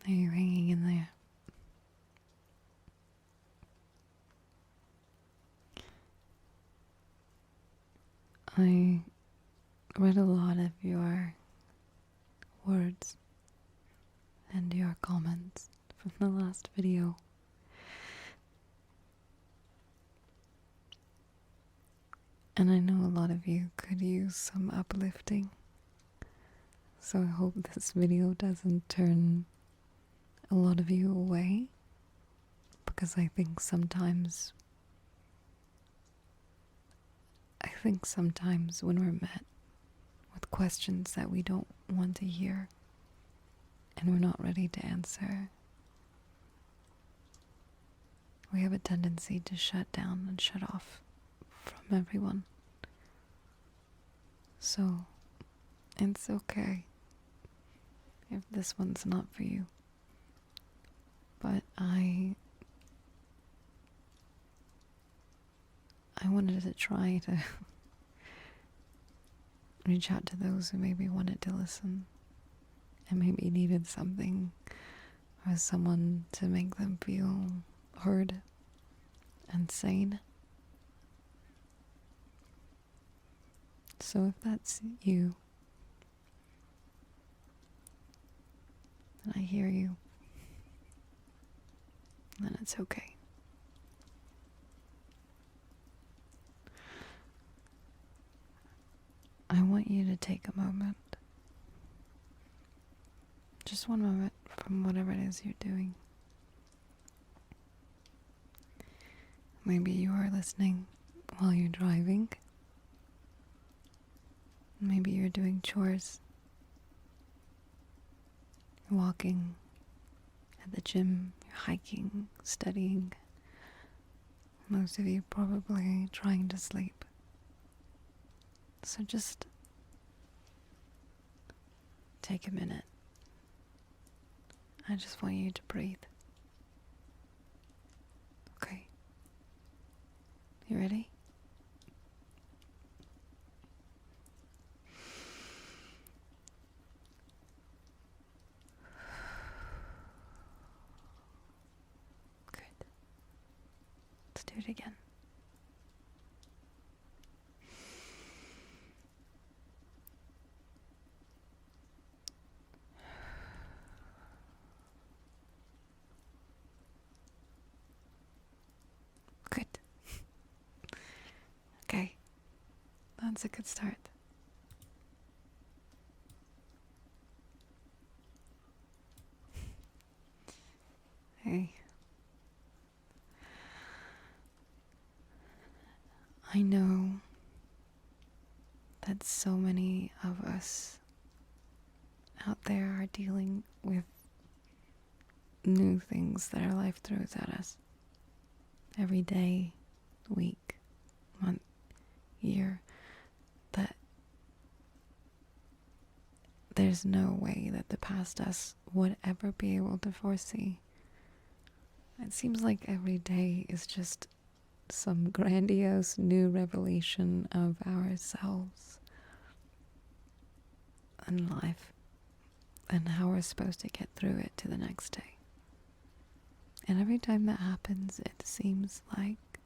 Are you hanging in there? I read a lot of your words and your comments from the last video. And I know a lot of you could use some uplifting. So I hope this video doesn't turn a lot of you away. Because I think sometimes when we're met with questions that we don't want to hear and we're not ready to answer, we have a tendency to shut down and shut off from everyone. So it's okay if this one's not for you. But I wanted to try to reach out to those who maybe wanted to listen and maybe needed something or someone to make them feel heard and sane. So if that's you, then I hear you, then it's okay. I want you to take a moment, just one moment from whatever it is you're doing. Maybe you are listening while you're driving. Maybe you're doing chores. You're walking at the gym, you're hiking, studying. Most of you probably trying to sleep. So just take a minute. I just want you to breathe. Okay. You ready? Good. Let's do it again. Good. Okay. That's a good start. Hey. I know that so many of us out there are dealing with new things that our life throws at us. Every day, week, month, year. That there's no way that the past us would ever be able to foresee. It seems like every day is just some grandiose new revelation of ourselves and life and how we're supposed to get through it to the next day. And every time that happens, it seems like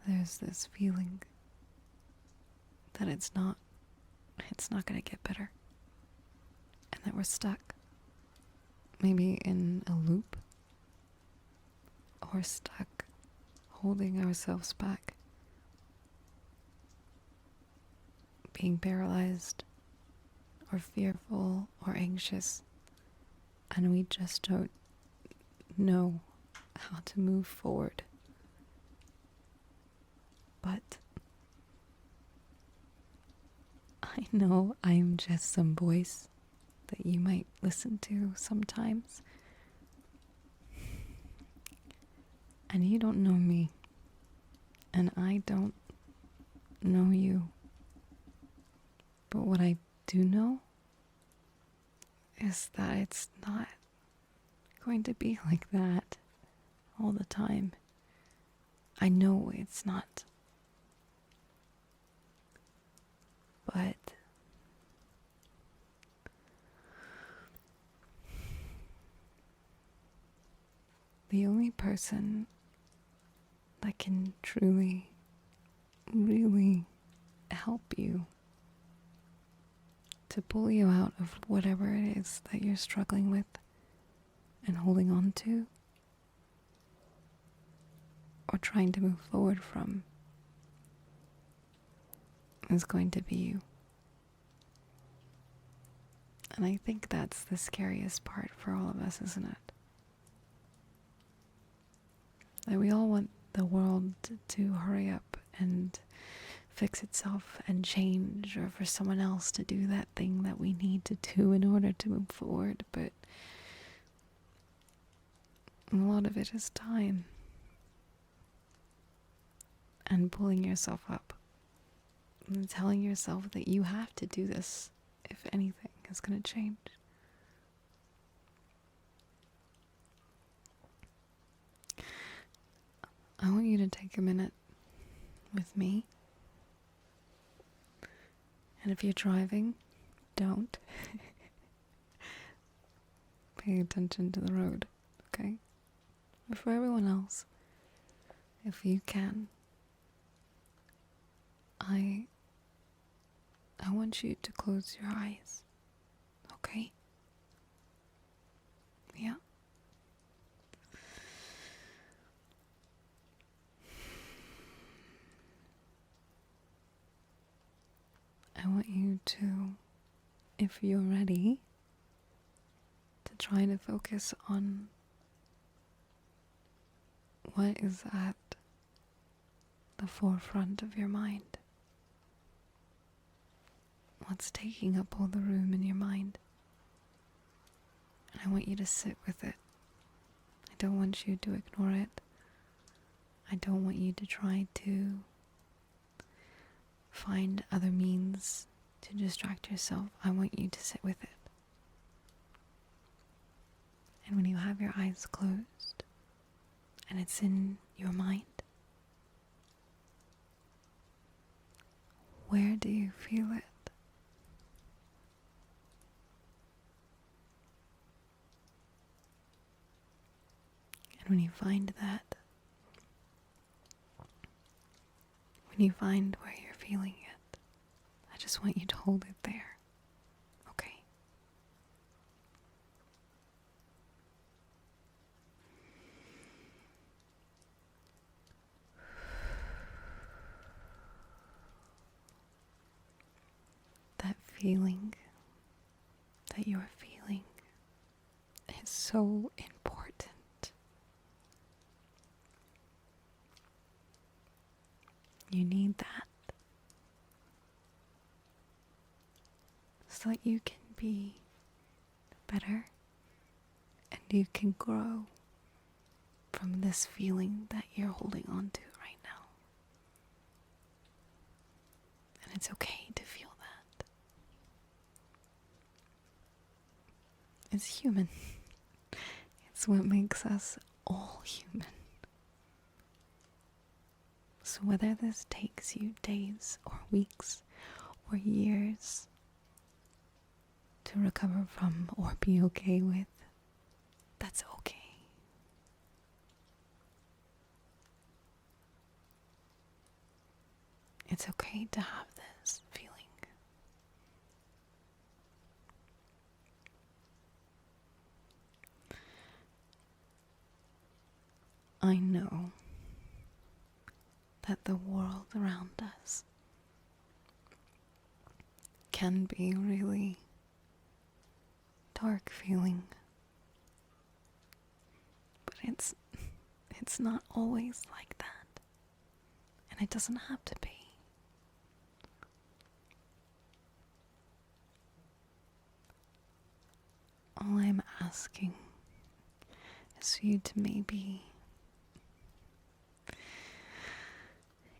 there's this feeling that it's not going to get better, and that we're stuck, maybe in a loop, or stuck holding ourselves back, being paralyzed or fearful or anxious, and we just don't know how to move forward. But I know I am just some voice that you might listen to sometimes. And you don't know me, and I don't know you. But what I do know is that it's not going to be like that all the time. I know it's not. But the only person that can truly, really help you to pull you out of whatever it is that you're struggling with and holding on to or trying to move forward from is going to be you. And I think that's the scariest part for all of us, isn't it? That we all want the world to hurry up and fix itself and change, or for someone else to do that thing that we need to do in order to move forward. But a lot of it is time and pulling yourself up and telling yourself that you have to do this if anything is going to change. I want you to take a minute with me. And if you're driving, don't. Pay attention to the road, okay? But for everyone else, if you can, I want you to close your eyes, okay? Yeah? I want you to, if you're ready, to try to focus on what is at the forefront of your mind. What's taking up all the room in your mind? And I want you to sit with it. I don't want you to ignore it. I don't want you to try to find other means to distract yourself. I want you to sit with it. And when you have your eyes closed and it's in your mind, where do you feel it? And when you find that, when you find where you're feeling it, I just want you to hold it there, okay? That feeling that you're feeling is so important. You need that so that you can be better and you can grow from this feeling that you're holding on to right now. And it's okay to feel that. It's human. It's what makes us all human. So whether this takes you days or weeks or years to recover from or be okay with, that's okay. It's okay to have this feeling. I know that the world around us can be really dark feeling, but it's not always like that, and it doesn't have to be. All I'm asking is for you to maybe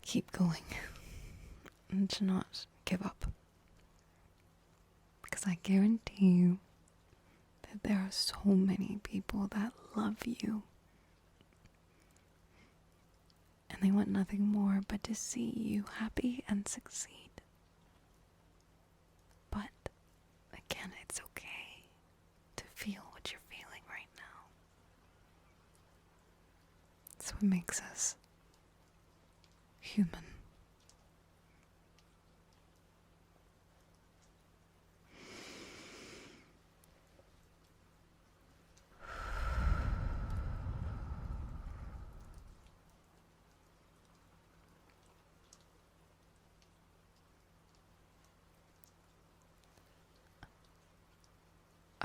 keep going and to not give up. Because I guarantee you that there are so many people that love you. And they want nothing more but to see you happy and succeed. But again, it's okay to feel what you're feeling right now. what makes us human.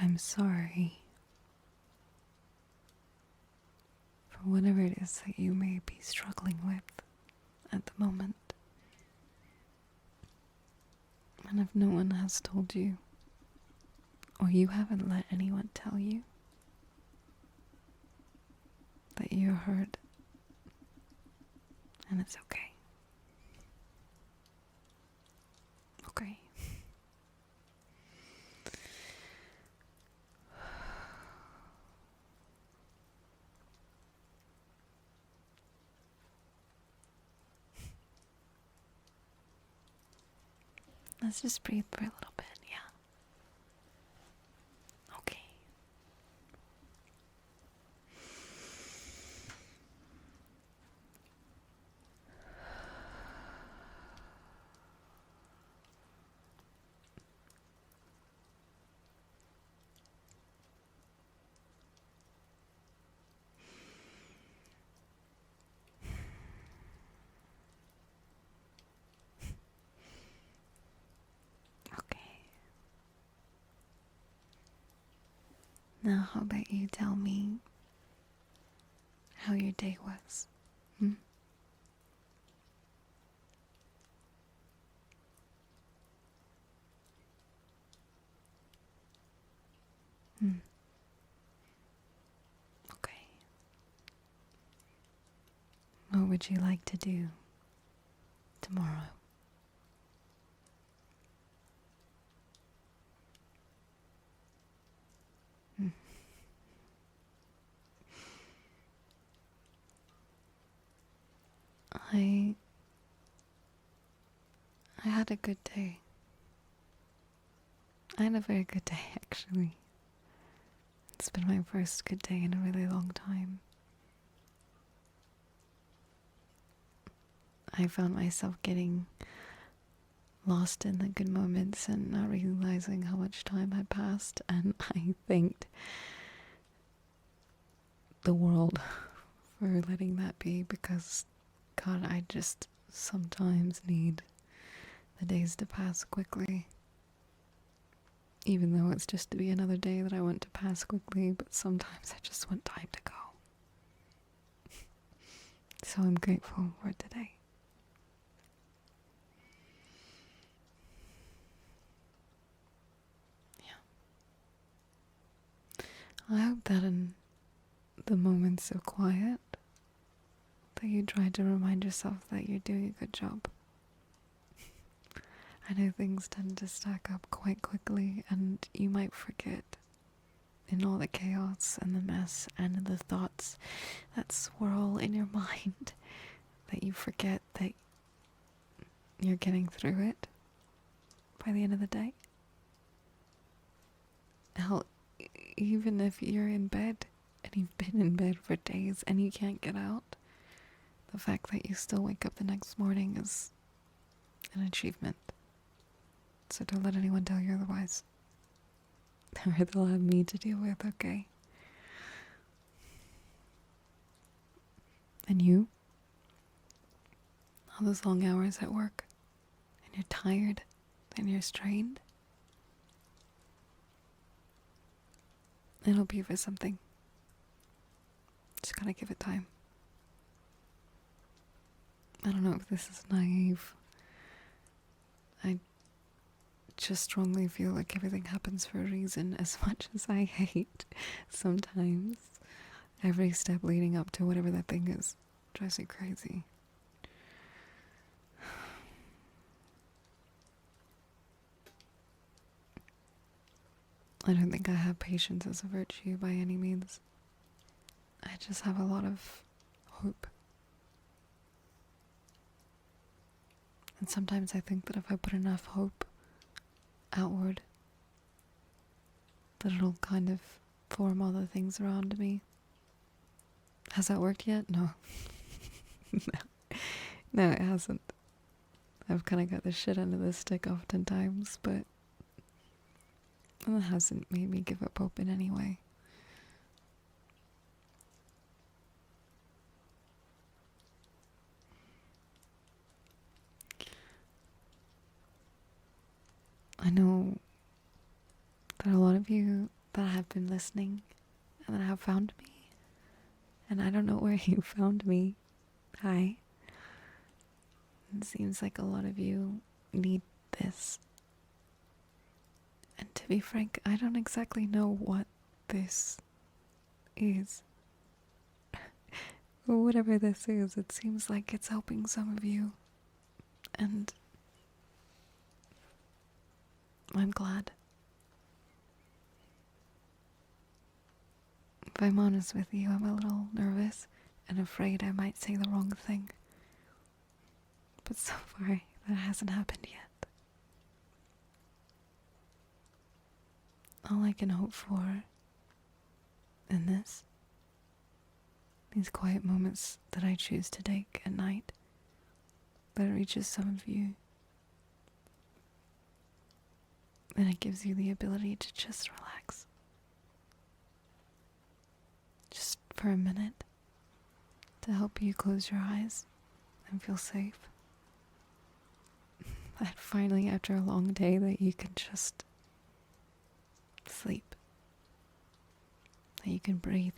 I'm sorry for whatever it is that you may be struggling with at the moment. And if no one has told you, or you haven't let anyone tell you that you're hurt, and it's okay. Okay. Let's just breathe for a little bit, yeah. Okay. Okay. Now how about you tell me how your day was? Hmm? Hmm. Okay. What would you like to do tomorrow? Hmm. I had a good day. I had a very good day, actually. It's been my first good day in a really long time. I found myself getting lost in the good moments and not realizing how much time had passed, and I thanked the world for letting that be, because God, I just sometimes need the days to pass quickly, even though it's just to be another day that I want to pass quickly, but sometimes I just want time to go. So I'm grateful for today. I hope that in the moments of quiet that you try to remind yourself that you're doing a good job. I know things tend to stack up quite quickly, and you might forget in all the chaos and the mess and the thoughts that swirl in your mind, that you forget that you're getting through it by the end of the day. Hell, even if you're in bed and you've been in bed for days and you can't get out, the fact that you still wake up the next morning is an achievement. So don't let anyone tell you otherwise. Or they'll have me to deal with, okay? And you? All those long hours at work, and you're tired, and you're strained? It'll be for something. Just gotta give it time. I don't know if this is naive. I just strongly feel like everything happens for a reason, as much as I hate sometimes every step leading up to whatever that thing is. Drives me crazy. I don't think I have patience as a virtue by any means. I just have a lot of hope. And sometimes I think that if I put enough hope outward, that it'll kind of form all the things around me. Has that worked yet? No. No, it hasn't. I've kind of got the shit under the stick oftentimes, but it hasn't made me give up hope in any way. I know that a lot of you that have been listening and that have found me, and I don't know where you found me. Hi. It seems like a lot of you need this. And to be frank, I don't exactly know what this is. Or whatever this is, it seems like it's helping some of you. And I'm glad. If I'm honest with you, I'm a little nervous and afraid I might say the wrong thing. But so far, that hasn't happened yet. All I can hope for in these quiet moments that I choose to take at night, that it reaches some of you, and it gives you the ability to just relax. Just for a minute, to help you close your eyes and feel safe. That finally, after a long day, that you can just sleep. That you can breathe.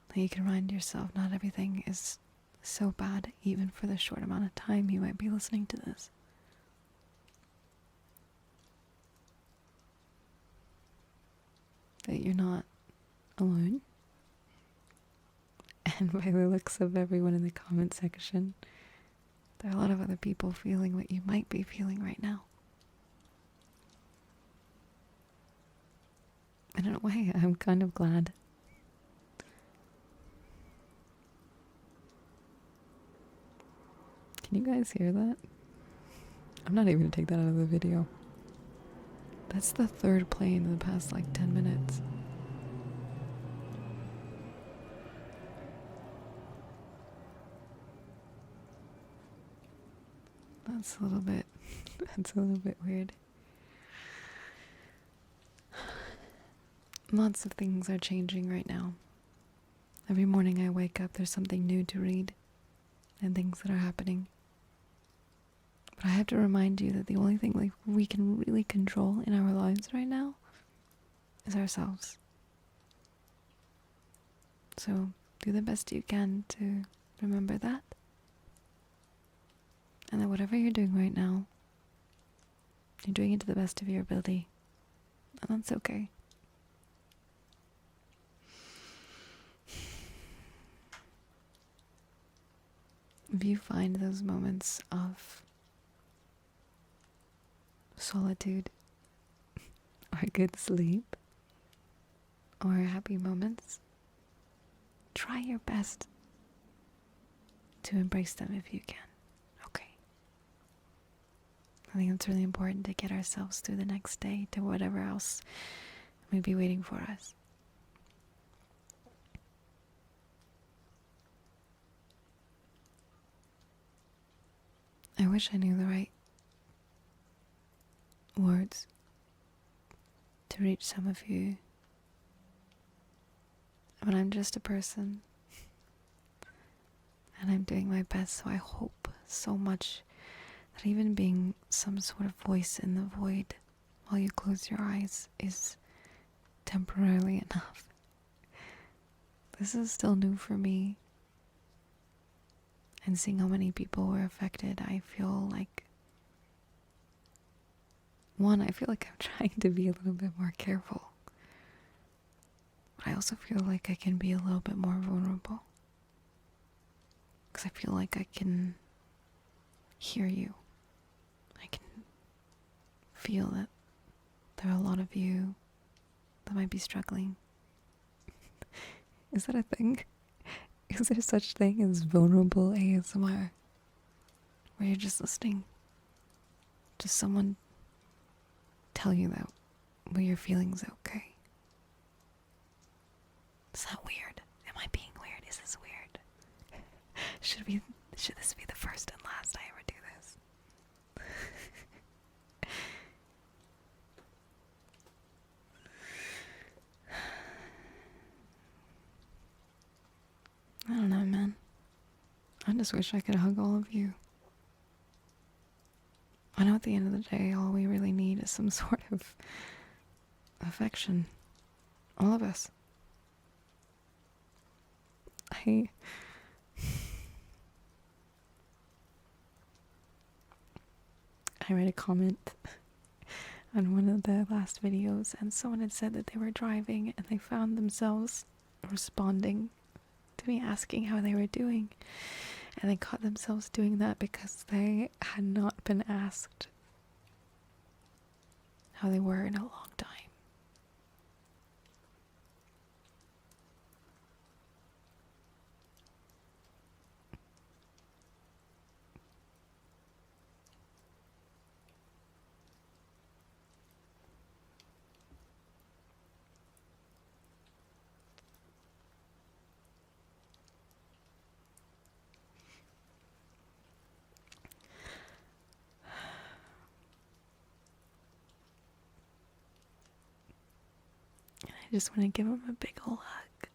That you can remind yourself not everything is so bad, even for the short amount of time you might be listening to this. That you're not alone. And by the looks of everyone in the comment section, there are a lot of other people feeling what you might be feeling right now. And in a way, I'm kind of glad. Can you guys hear that? I'm not even going to take that out of the video. That's the third plane in the past 10 minutes. That's a little bit weird. Lots of things are changing right now. Every morning I wake up, there's something new to read and things that are happening. But I have to remind you that the only thing we can really control in our lives right now is ourselves. So do the best you can to remember that. And that whatever you're doing right now, you're doing it to the best of your ability. And that's okay. If you find those moments of solitude or good sleep or happy moments, try your best to embrace them if you can. Okay. I think it's really important to get ourselves through the next day to whatever else may be waiting for us. I wish I knew the right words to reach some of you, but I'm just a person and I'm doing my best, so I hope so much that even being some sort of voice in the void while you close your eyes is temporarily enough. This is still new for me, and seeing how many people were affected, I feel like I feel like I'm trying to be a little bit more careful. But I also feel like I can be a little bit more vulnerable. Because I feel like I can hear you. I can feel that there are a lot of you that might be struggling. Is that a thing? Is there such thing as vulnerable ASMR? Where you're just listening to someone tell you that your feeling's okay. Is that weird? Am I being weird? This is weird. Should this be the first and last I ever do this? I don't know, man. I just wish I could hug all of you. I know at the end of the day, all we really need is some sort of affection. All of us. I read a comment on one of the last videos, and someone had said that they were driving and they found themselves responding to me asking how they were doing. And they caught themselves doing that because they had not been asked how they were in a long time. I just want to give them a big ol' hug.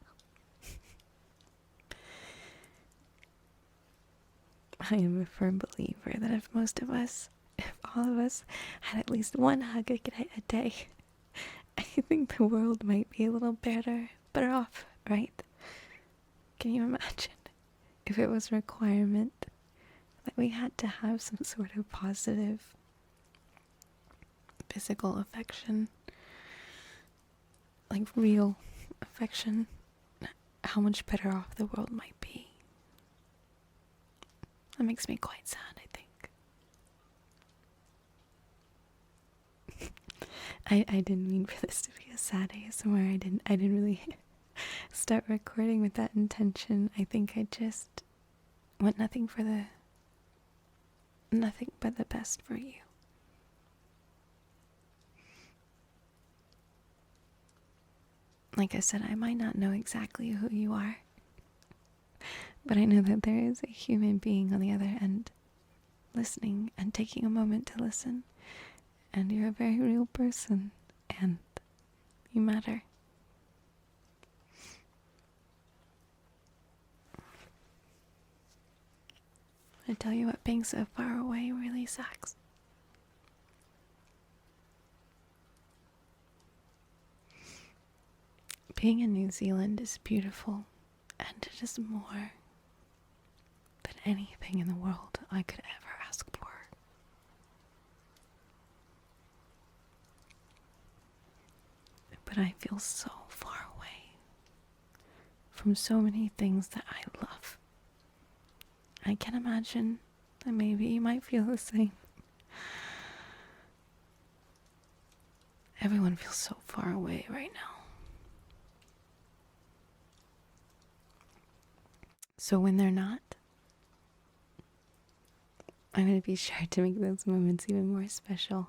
I am a firm believer that if all of us had at least one hug a day, I think the world might be a little better off, right? Can you imagine if it was a requirement that we had to have some sort of positive physical affection? Like real affection, how much better off the world might be. That makes me quite sad, I think. I didn't mean for this to be a sad ASMR. I didn't really start recording with that intention. I think I just want nothing but the best for you. Like I said, I might not know exactly who you are, but I know that there is a human being on the other end listening and taking a moment to listen, and you're a very real person, and you matter. I tell you what, being so far away really sucks. Being in New Zealand is beautiful, and it is more than anything in the world I could ever ask for. But I feel so far away from so many things that I love. I can imagine that maybe you might feel the same. Everyone feels so far away right now. So when they're not, I'm going to be sure to make those moments even more special.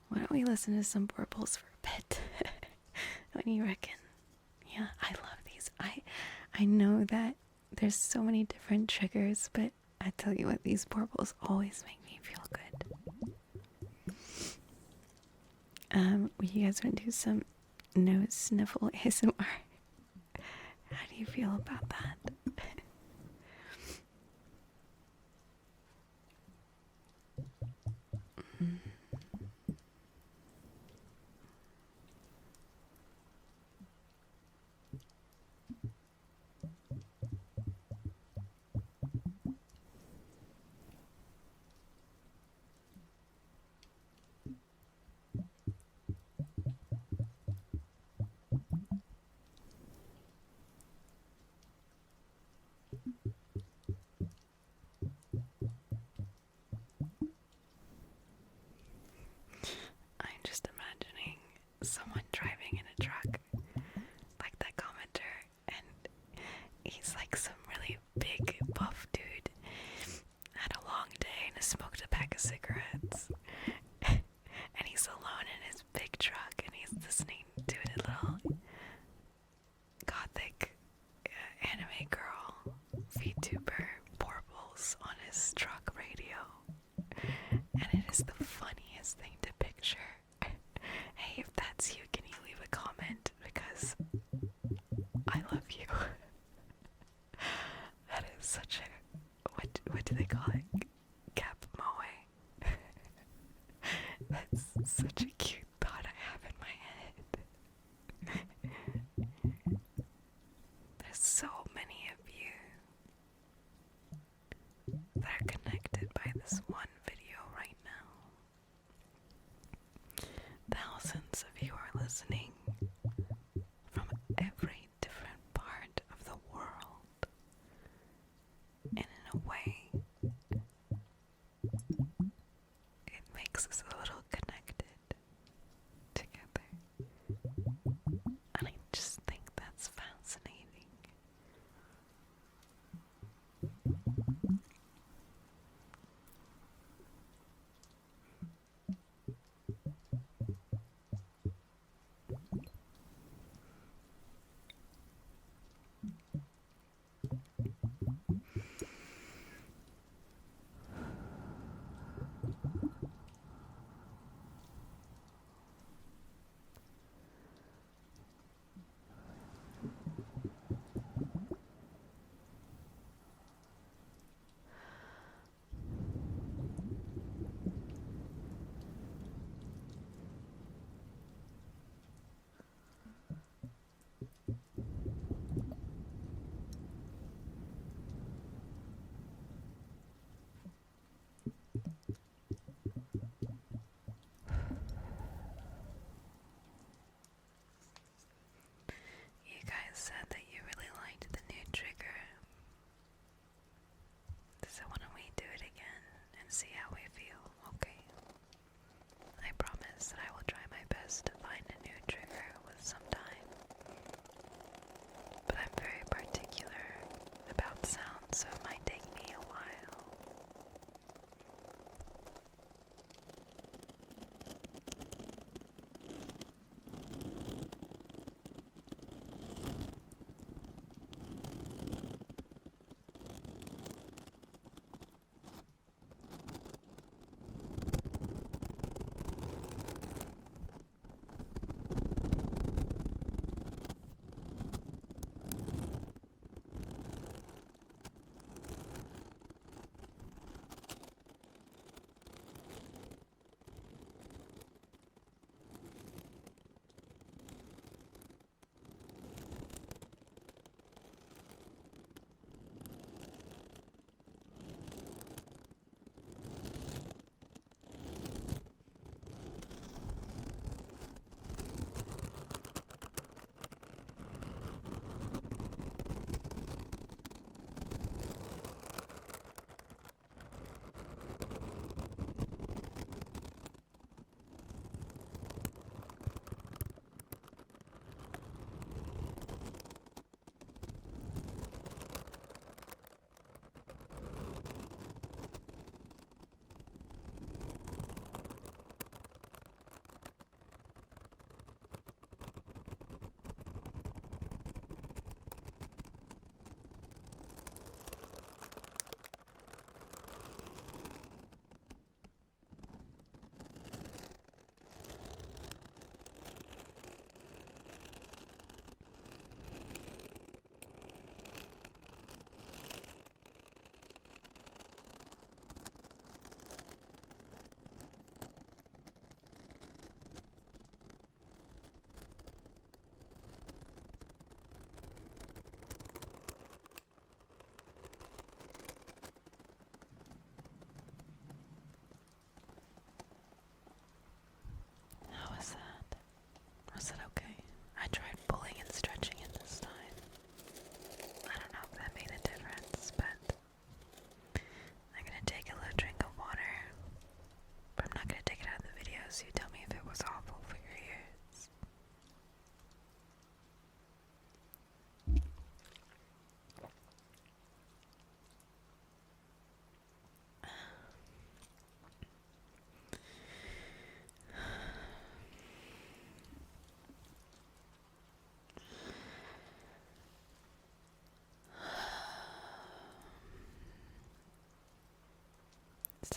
Why don't we listen to some borbles for a bit? What do you reckon? Yeah, I love these. I know that there's so many different triggers, but I tell you what, these borbles always make me feel good. You guys want to do some nose sniffle ASMR? How do you feel about that?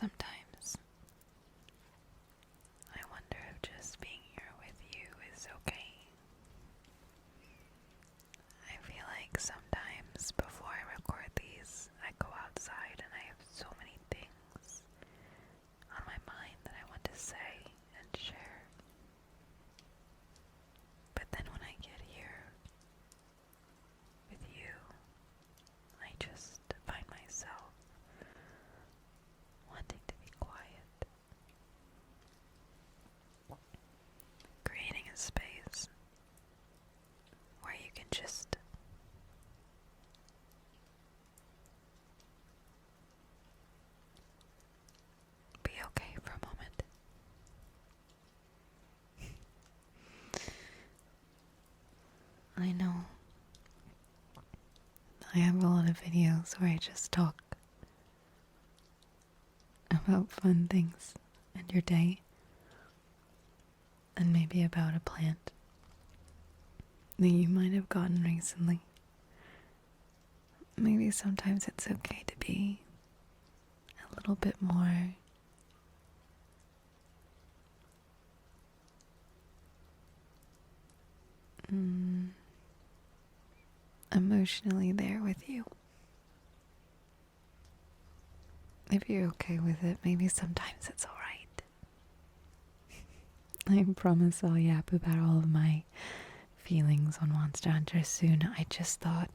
Sometimes I wonder if just being here with you is okay. I feel like sometimes before I record these, I go outside and I have so many things on my mind that I want to say and share. But then when I get here with you, I just find myself wanting to be quiet. Creating a space where you can just be okay for a moment. I know I have a lot of videos where I just talk about fun things and your day, and maybe about a plant that you might have gotten recently. Maybe sometimes it's okay to be a little bit more emotionally there with you. If you're okay with it, maybe sometimes it's alright. I promise I'll yap about all of my feelings on Monster Hunter soon. I just thought,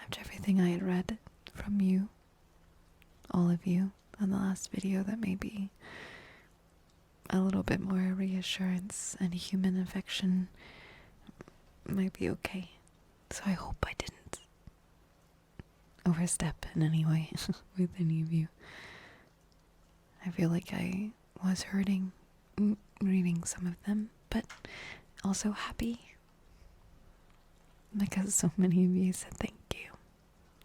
after everything I had read from you, all of you, on the last video, that maybe a little bit more reassurance and human affection might be okay. So I hope I didn't overstep in any way with any of you. I feel like I was hurting reading some of them, but also happy because so many of you said thank you.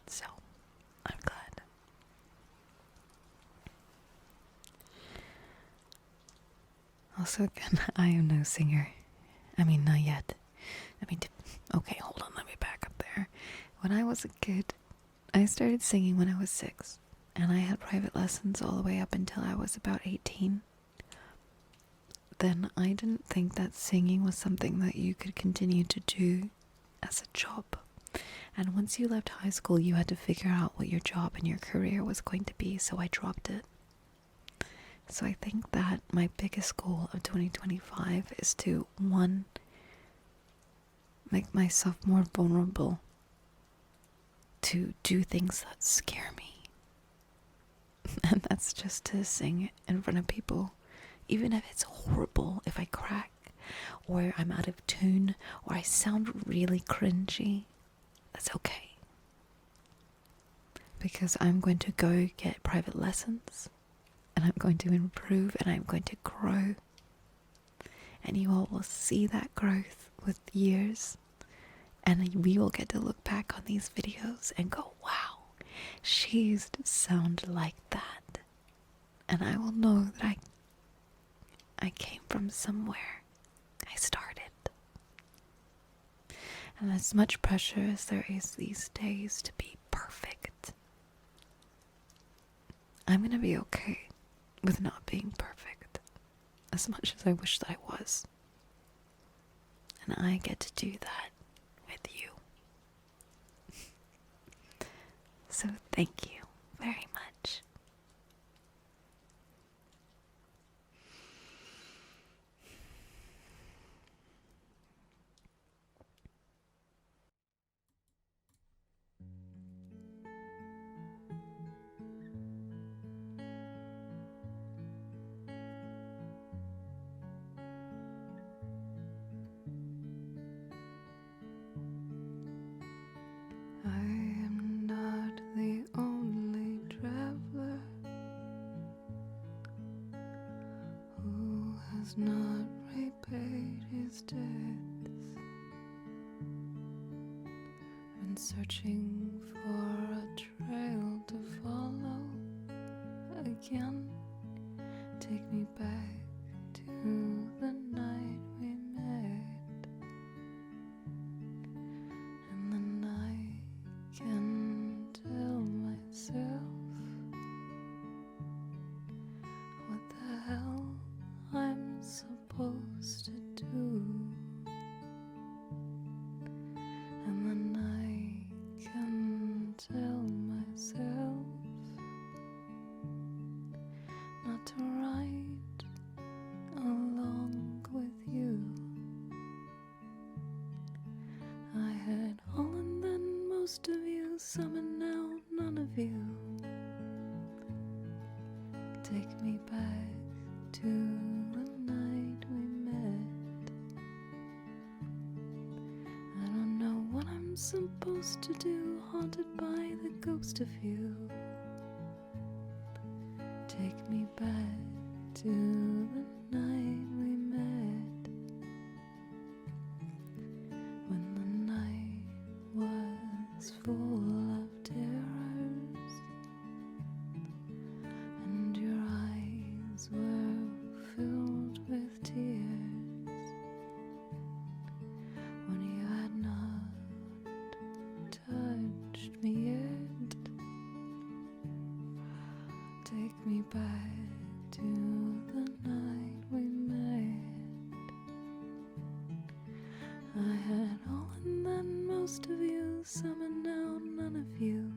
So I'm glad. Also, again, I am no singer. I mean, not yet. Okay, hold on, let me back up there. When I was a kid, I started singing when I was 6, and I had private lessons all the way up until I was about 18. Then I didn't think that singing was something that you could continue to do as a job. And once you left high school, you had to figure out what your job and your career was going to be, so I dropped it. So I think that my biggest goal of 2025 is to, 1, make myself more vulnerable to do things that scare me. And that's just to sing in front of people. Even if it's horrible, if I crack, or I'm out of tune, or I sound really cringy, that's okay. Because I'm going to go get private lessons, and I'm going to improve, and I'm going to grow. And you all will see that growth with years, and we will get to look back on these videos and go, wow, she used to sound like that. And I will know that I came from somewhere. I started. And as much pressure as there is these days to be perfect, I'm gonna be okay with not being perfect, as much as I wish that I was. And I get to do that with you. So thank you very much. I am not the only traveler who has not repaid his debts, been searching for a trail to follow again. Take me back to the night we met, and then I can tell myself most of you, some and now none of you. Take me back to the night we met. I don't know what I'm supposed to do, haunted by the ghost of you. Take me back to the night we met, when the night was full of terrors and your eyes were filled with tears, when you had not touched me yet. Take me back to the night we met. I had all and then most of you, some and now none of you.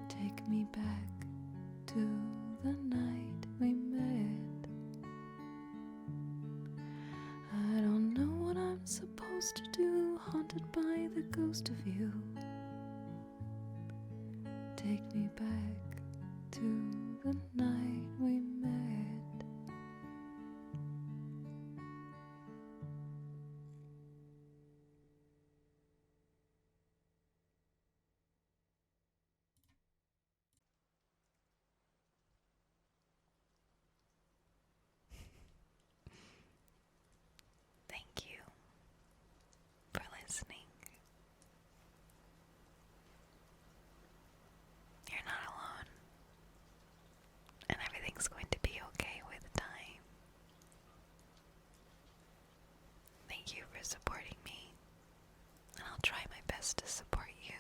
Take me back to the night we met. I don't know what I'm supposed to do, haunted by the ghost of you. Take me back to the night we met. Thank you for listening. You're not alone, and everything's going to be okay with time. Thank you for supporting me, and I'll try my best to support you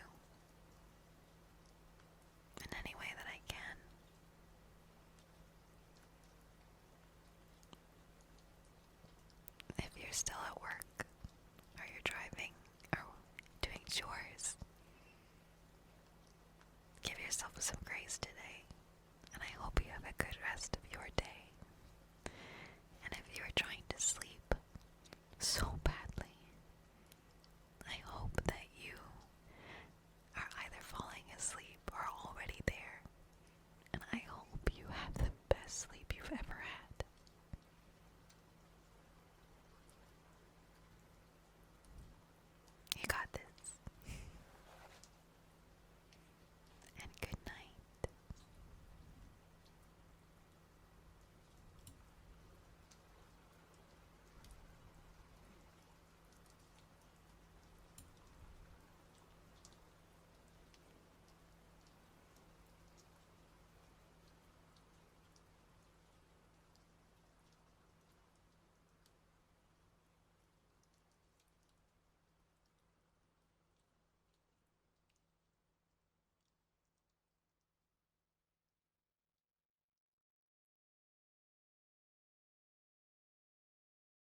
in any way that I can. If you're still at work, or you're driving, or doing chores, give yourself some grace today, and I hope you have a good rest